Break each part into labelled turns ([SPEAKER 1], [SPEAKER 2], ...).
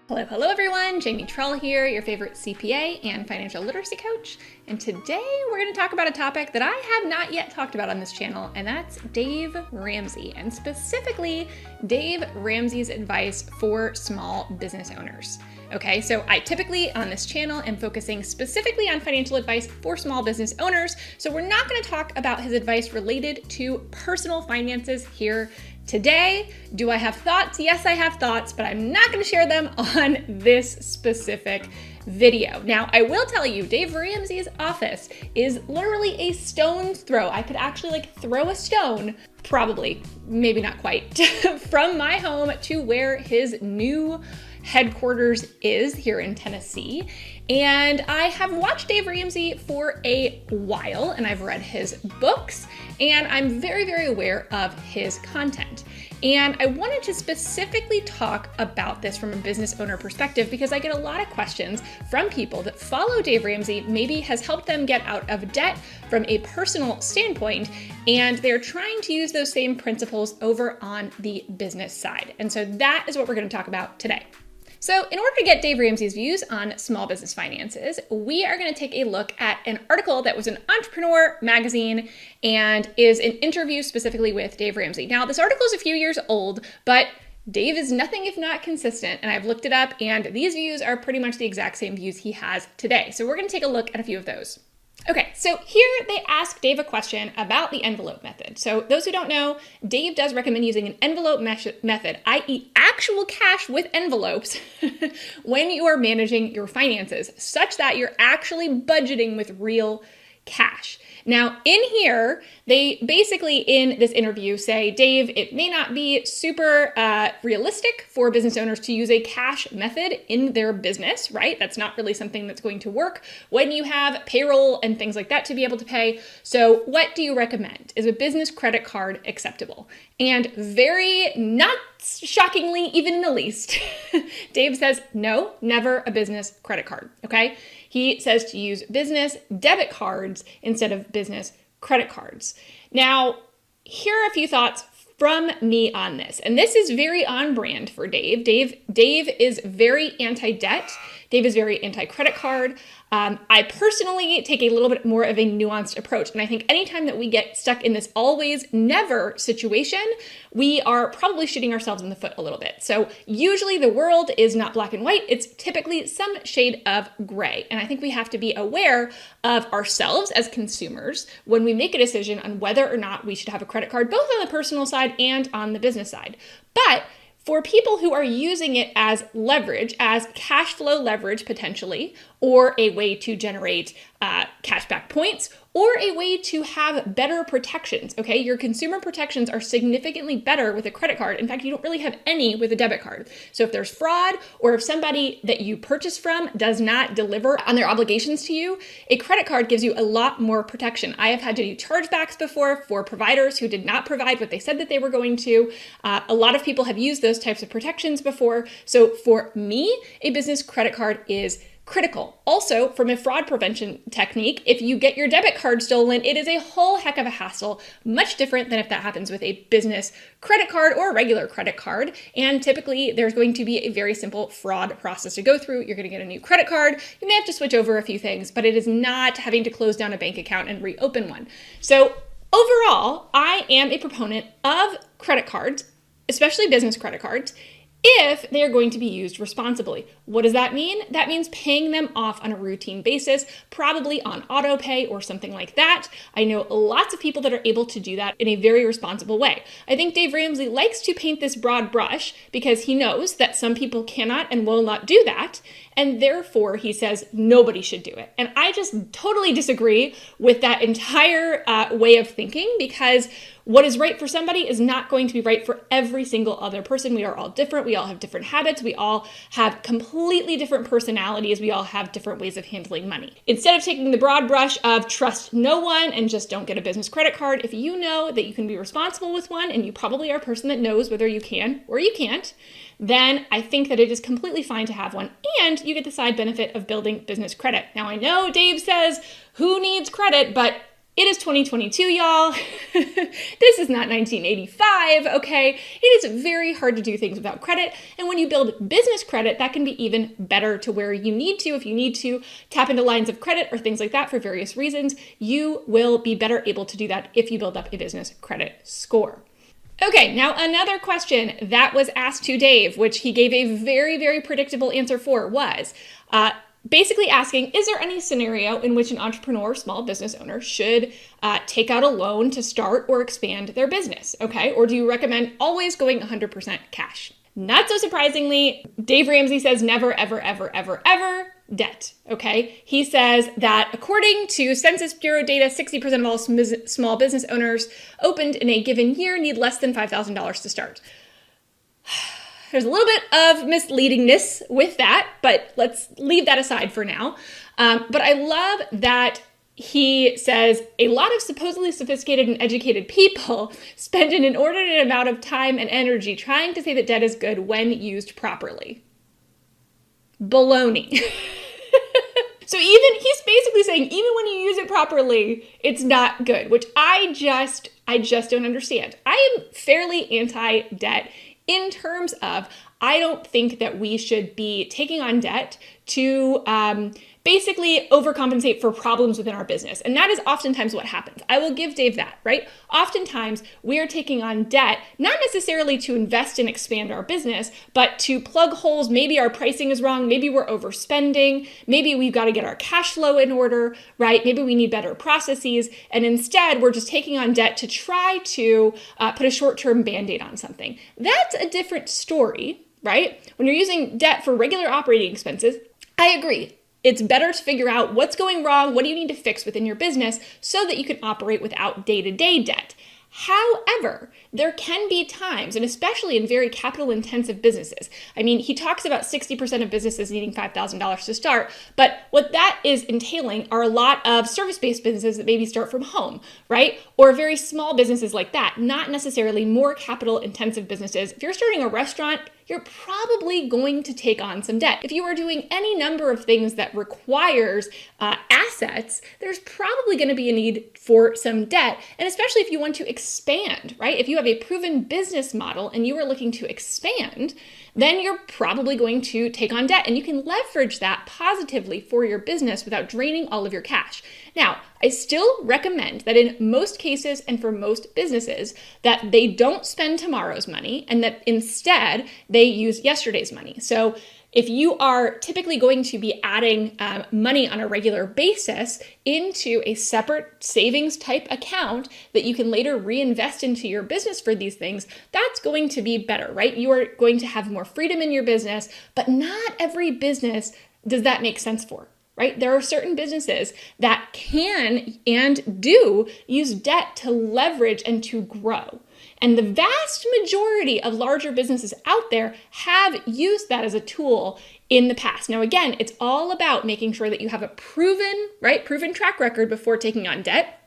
[SPEAKER 1] Hello everyone, Jamie Trull here, your favorite CPA and financial literacy coach. And today we're going to talk about a topic that I have not yet talked about on this channel, and that's Dave Ramsey, and specifically Dave Ramsey's advice for small business owners. Okay, so I typically on this channel am focusing specifically on financial advice for small business owners, so we're not going to talk about his advice related to personal finances here today. Do I have thoughts? Yes, I have thoughts, but I'm not going to share them on this specific video. Now, I will tell you, Dave Ramsey's office is literally a stone's throw. I could actually throw a stone, probably, maybe not quite, from my home to where his new headquarters is here in Tennessee. And I have watched Dave Ramsey for a while, and I've read his books, and I'm very aware of his content. And I wanted to specifically talk about this from a business owner perspective because I get a lot of questions from people that follow Dave Ramsey, maybe has helped them get out of debt from a personal standpoint, and they're trying to use those same principles over on the business side. And so that is what we're going to talk about today. So in order to get Dave Ramsey's views on small business finances, we are going to take a look at an article that was in Entrepreneur magazine and is an interview specifically with Dave Ramsey. Now, this article is a few years old, but Dave is nothing if not consistent, and I've looked it up, and these views are pretty much the exact same views he has today. So we're going to take a look at a few of those. Okay, so here they ask Dave a question about the envelope method. So those who don't know, Dave does recommend using an envelope method, i.e. actual cash with envelopes, when you are managing your finances, such that you're actually budgeting with real cash. Now, in here, they basically in this interview say, Dave, it may not be super realistic for business owners to use a cash method in their business, right? That's not really something that's going to work when you have payroll and things like that to be able to pay. So what do you recommend? Is a business credit card acceptable? And very not shockingly, even in the least, Dave says, no, never a business credit card, okay? He says to use business debit cards instead of business credit cards. Now, here are a few thoughts from me on this. And this is very on brand for Dave. Dave is very anti-debt. Dave is very anti-credit card. I personally take a little bit more of a nuanced approach. And I think anytime that we get stuck in this always never situation, we are probably shooting ourselves in the foot a little bit. So usually the world is not black and white. It's typically some shade of gray. And I think we have to be aware of ourselves as consumers when we make a decision on whether or not we should have a credit card, both on the personal side and on the business side. But for people who are using it as leverage, as cash flow leverage potentially, or a way to generate cashback points, or a way to have better protections, okay? Your consumer protections are significantly better with a credit card. In fact, you don't really have any with a debit card. So if there's fraud, or if somebody that you purchase from does not deliver on their obligations to you, a credit card gives you a lot more protection. I have had to do chargebacks before for providers who did not provide what they said that they were going to. A lot of people have used those types of protections before. So for me, a business credit card is critical. Also, from a fraud prevention technique, if you get your debit card stolen, it is a whole heck of a hassle, much different than if that happens with a business credit card or a regular credit card. And typically, there's going to be a very simple fraud process to go through. You're going to get a new credit card. You may have to switch over a few things, but it is not having to close down a bank account and reopen one. So overall, I am a proponent of credit cards, especially business credit cards, if they are going to be used responsibly. What does that mean? That means paying them off on a routine basis, probably on auto pay or something like that. I know lots of people that are able to do that in a very responsible way. I think Dave Ramsey likes to paint this broad brush because he knows that some people cannot and will not do that, and therefore he says nobody should do it. And I just totally disagree with that entire way of thinking, because what is right for somebody is not going to be right for every single other person. We are all different. We all have different habits. We all have completely different personalities. We all have different ways of handling money. Instead of taking the broad brush of trust no one and just don't get a business credit card, if you know that you can be responsible with one, and you probably are a person that knows whether you can or you can't, then I think that it is completely fine to have one, and you get the side benefit of building business credit. Now, I know Dave says, who needs credit? But It is 2022, y'all. This is not 1985, okay? It is very hard to do things without credit. And when you build business credit, that can be even better to where you need to. If you need to tap into lines of credit or things like that for various reasons, you will be better able to do that if you build up a business credit score. Okay, now another question that was asked to Dave, which he gave a very, very predictable answer for, was basically asking, is there any scenario in which an entrepreneur or small business owner should take out a loan to start or expand their business, okay? Or do you recommend always going 100% cash? Not so surprisingly, Dave Ramsey says never, ever, ever, ever, ever debt, okay? He says that according to Census Bureau data, 60% of all small business owners opened in a given year need less than $5,000 to start. There's a little bit of misleadingness with that, but let's leave that aside for now. But I love that he says a lot of supposedly sophisticated and educated people spend an inordinate amount of time and energy trying to say that debt is good when used properly. Baloney. So he's basically saying even when you use it properly, it's not good, which I just don't understand. I am fairly anti-debt in terms of I don't think that we should be taking on debt to basically overcompensate for problems within our business. And that is oftentimes what happens. I will give Dave that, right? Oftentimes we are taking on debt, not necessarily to invest and expand our business, but to plug holes. Maybe our pricing is wrong. Maybe we're overspending. Maybe we've got to get our cash flow in order, right? Maybe we need better processes. And instead we're just taking on debt to try to put a short-term Band-Aid on something. That's a different story, right? When you're using debt for regular operating expenses, I agree. It's better to figure out what's going wrong, what do you need to fix within your business so that you can operate without day-to-day debt. However, there can be times, and especially in very capital-intensive businesses. I mean, he talks about 60% of businesses needing $5,000 to start, but what that is entailing are a lot of service-based businesses that maybe start from home, right? Or very small businesses like that, not necessarily more capital-intensive businesses. If you're starting a restaurant, you're probably going to take on some debt. If you are doing any number of things that requires assets, there's probably going to be a need for some debt. And especially if you want to expand, right? If you have a proven business model and you are looking to expand, then you're probably going to take on debt, and you can leverage that positively for your business without draining all of your cash. Now, I still recommend that in most cases and for most businesses that they don't spend tomorrow's money and that instead they use yesterday's money. So if you are typically going to be adding money on a regular basis into a separate savings type account that you can later reinvest into your business for these things, that's going to be better, right? You are going to have more freedom in your business, but not every business does that make sense for, right? There are certain businesses that can and do use debt to leverage and to grow. And the vast majority of larger businesses out there have used that as a tool in the past. Now, again, it's all about making sure that you have a proven track record before taking on debt,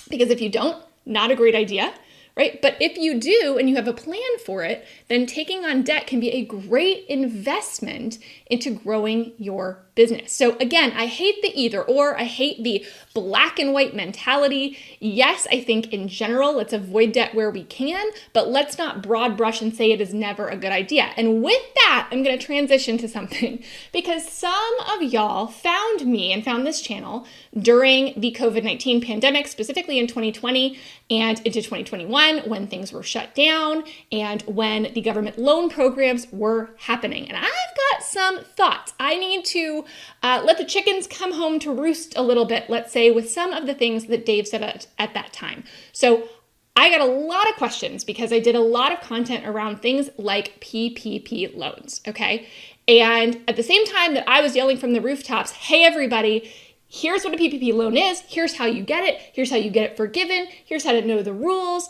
[SPEAKER 1] because if you don't, not a great idea, right? But if you do and you have a plan for it, then taking on debt can be a great investment into growing your business. So again, I hate the either or. I hate the black and white mentality. Yes, I think in general, let's avoid debt where we can, but let's not broad brush and say it is never a good idea. And with that, I'm going to transition to something because some of y'all found me and found this channel during the COVID-19 pandemic, specifically in 2020 and into 2021 when things were shut down and when the government loan programs were happening. And I've got some thoughts. I need to let the chickens come home to roost a little bit, let's say, with some of the things that Dave said at that time. So I got a lot of questions because I did a lot of content around things like PPP loans, okay? And at the same time that I was yelling from the rooftops, hey, everybody, here's what a PPP loan is, here's how you get it, here's how you get it forgiven, here's how to know the rules,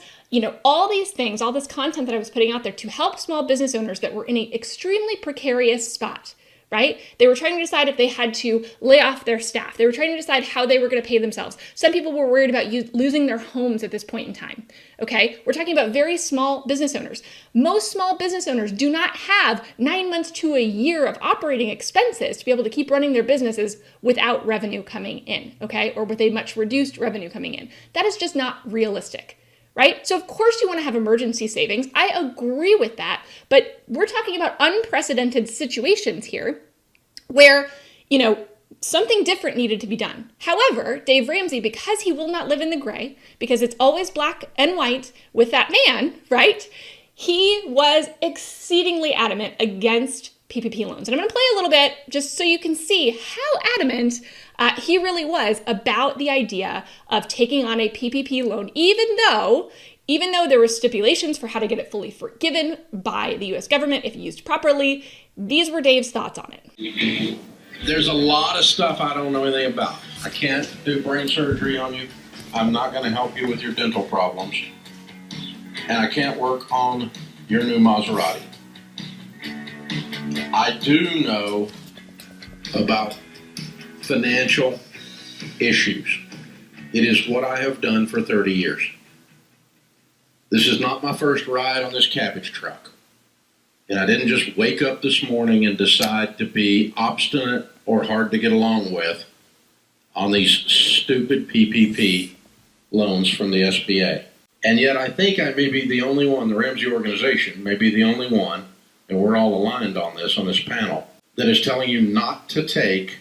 [SPEAKER 1] all these things, all this content that I was putting out there to help small business owners that were in an extremely precarious spot, right? They were trying to decide if they had to lay off their staff. They were trying to decide how they were going to pay themselves. Some people were worried about losing their homes at this point in time, okay? We're talking about very small business owners. Most small business owners do not have 9 months to a year of operating expenses to be able to keep running their businesses without revenue coming in, okay? Or with a much reduced revenue coming in. That is just not realistic. Right? So of course you want to have emergency savings. I agree with that, but we're talking about unprecedented situations here where, something different needed to be done. However, Dave Ramsey, because he will not live in the gray, because it's always black and white with that man, right? He was exceedingly adamant against PPP loans. And I'm going to play a little bit just so you can see how adamant he really was about the idea of taking on a PPP loan, even though there were stipulations for how to get it fully forgiven by the U.S. government if used properly. These were Dave's thoughts on it.
[SPEAKER 2] There's a lot of stuff I don't know anything about. I can't do brain surgery on you. I'm not going to help you with your dental problems. And I can't work on your new Maserati. I do know about financial issues. It is what I have done for 30 years. This is not my first ride on this cabbage truck. And I didn't just wake up this morning and decide to be obstinate or hard to get along with on these stupid PPP loans from the SBA. And yet I think I may be the only one, the Ramsey organization may be the only one, and we're all aligned on this panel, that is telling you not to take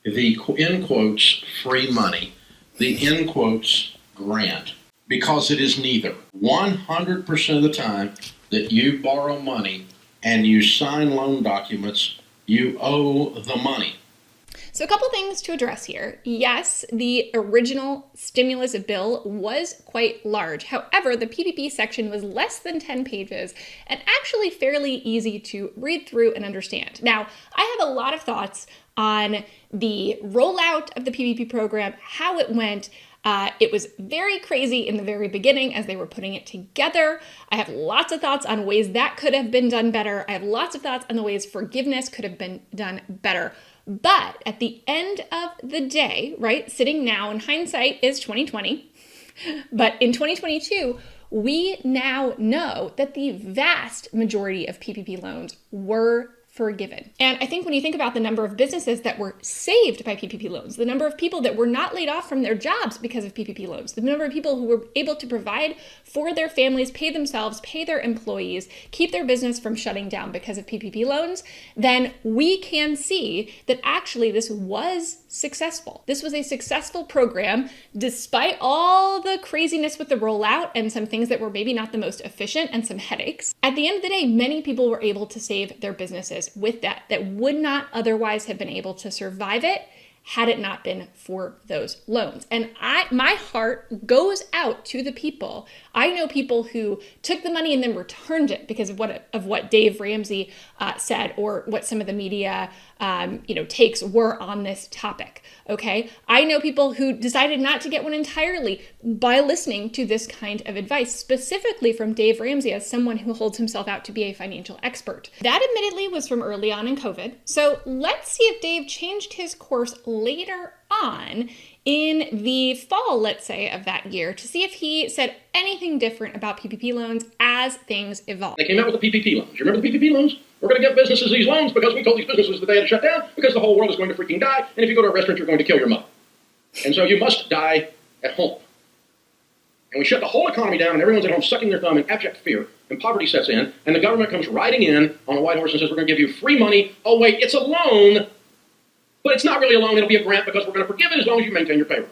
[SPEAKER 2] the, in quotes, free money, the, in quotes, grant, because it is neither. 100% of the time that you borrow money and you sign loan documents, you owe the money.
[SPEAKER 1] So a couple things to address here. Yes, the original stimulus bill was quite large. However, the PPP section was less than 10 pages and actually fairly easy to read through and understand. Now, I have a lot of thoughts on the rollout of the PPP program, how it went. It was very crazy in the very beginning as they were putting it together. I have lots of thoughts on ways that could have been done better. I have lots of thoughts on the ways forgiveness could have been done better. But at the end of the day, right, sitting now in hindsight is 2020, but in 2022, we now know that the vast majority of PPP loans were forgiven. And I think when you think about the number of businesses that were saved by PPP loans, the number of people that were not laid off from their jobs because of PPP loans, the number of people who were able to provide for their families, pay themselves, pay their employees, keep their business from shutting down because of PPP loans, then we can see that actually this was successful. This was a successful program despite all the craziness with the rollout and some things that were maybe not the most efficient and some headaches. At the end of the day, many people were able to save their businesses with that would not otherwise have been able to survive it had it not been for those loans. And my heart goes out to the people. I know people who took the money and then returned it because of what Dave Ramsey said, or what some of the media takes were on this topic. Okay, I know people who decided not to get one entirely by listening to this kind of advice, specifically from Dave Ramsey as someone who holds himself out to be a financial expert. That admittedly was from early on in COVID. So let's see if Dave changed his course later on in the fall, let's say, of that year, to see if he said anything different about PPP loans as things evolved.
[SPEAKER 3] They came out with the PPP loans. You remember the PPP loans? We're going to give businesses these loans because we told these businesses that they had to shut down because the whole world is going to freaking die, and if you go to a restaurant, you're going to kill your mother. And so you must die at home. And we shut the whole economy down, and everyone's at home sucking their thumb in abject fear, and poverty sets in, and the government comes riding in on a white horse and says, we're going to give you free money. Oh, wait, it's a loan, but it's not really a loan. It'll be a grant because we're going to forgive it as long as you maintain your payroll.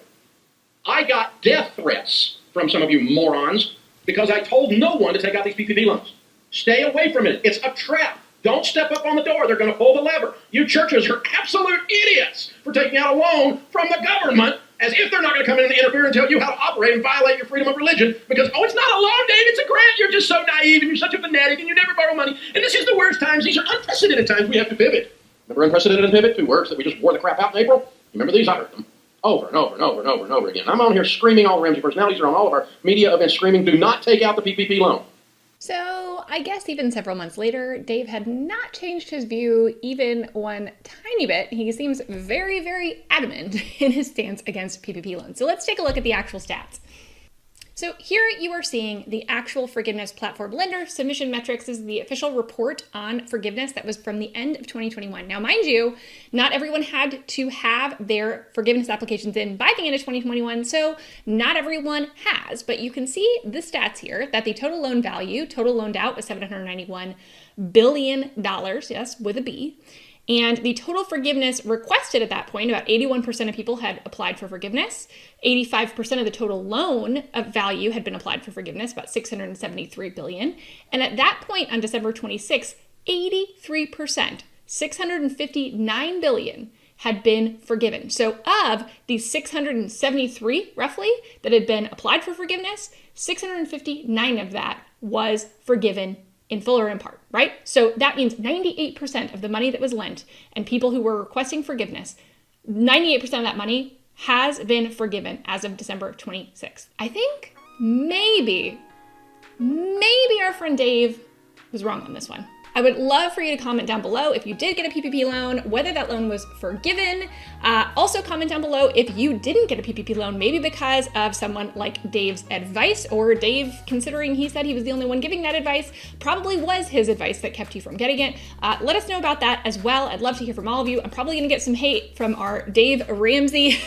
[SPEAKER 3] I got death threats from some of you morons because I told no one to take out these PPP loans. Stay away from it. It's a trap. Don't step up on the door. They're going to pull the lever. You churches are absolute idiots for taking out a loan from the government as if they're not going to come in and interfere and tell you how to operate and violate your freedom of religion because, oh, it's not a loan, Dave, it's a grant. You're just so naive and you're such a fanatic and you never borrow money. And this is the worst times. These are unprecedented times we have to pivot. Remember unprecedented and pivot? 2 words that we just wore the crap out in April? You remember these? I heard them over and over and over and over and over again. I'm on here screaming, all the Ramsey personalities are on all of our media events screaming, do not take out the PPP loan.
[SPEAKER 1] So I guess even several months later, Dave had not changed his view even one tiny bit. He seems very, very adamant in his stance against PPP loans. So let's take a look at the actual stats. So here you are seeing the actual forgiveness platform lender submission metrics. This is the official report on forgiveness that was from the end of 2021. Now, mind you, not everyone had to have their forgiveness applications in by the end of 2021, so not everyone has. But you can see the stats here that the total loan value, total loaned out, was $791 billion, yes, with a B. And the total forgiveness requested at that point, about 81% of people had applied for forgiveness. 85% of the total loan of value had been applied for forgiveness, about $673 billion. And at that point on December 26, 83%, $659 billion, had been forgiven. So of these 673 roughly that had been applied for forgiveness, 659 of that was forgiven in full or in part, right? So that means 98% of the money that was lent and people who were requesting forgiveness, 98% of that money has been forgiven as of December 26th. I think maybe our friend Dave was wrong on this one. I would love for you to comment down below if you did get a PPP loan, whether that loan was forgiven. Also comment down below if you didn't get a PPP loan, maybe because of someone like Dave's advice, or Dave, considering he said he was the only one giving that advice, probably was his advice that kept you from getting it. Let us know about that as well. I'd love to hear from all of you. I'm probably gonna get some hate from our Dave Ramsey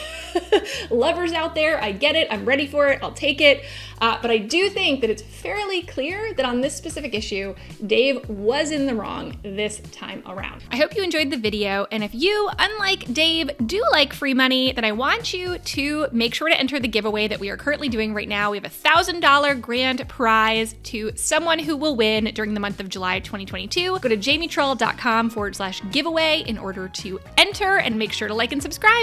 [SPEAKER 1] lovers out there. I get it, I'm ready for it, I'll take it. But I do think that it's fairly clear that on this specific issue, Dave was in the wrong this time around. I hope you enjoyed the video, and if you, unlike Dave, do like free money, then I want you to make sure to enter the giveaway that we are currently doing right now. We have a $1,000 grand prize to someone who will win during the month of July 2022. Go to jamietrell.com/giveaway in order to enter, and make sure to like and subscribe.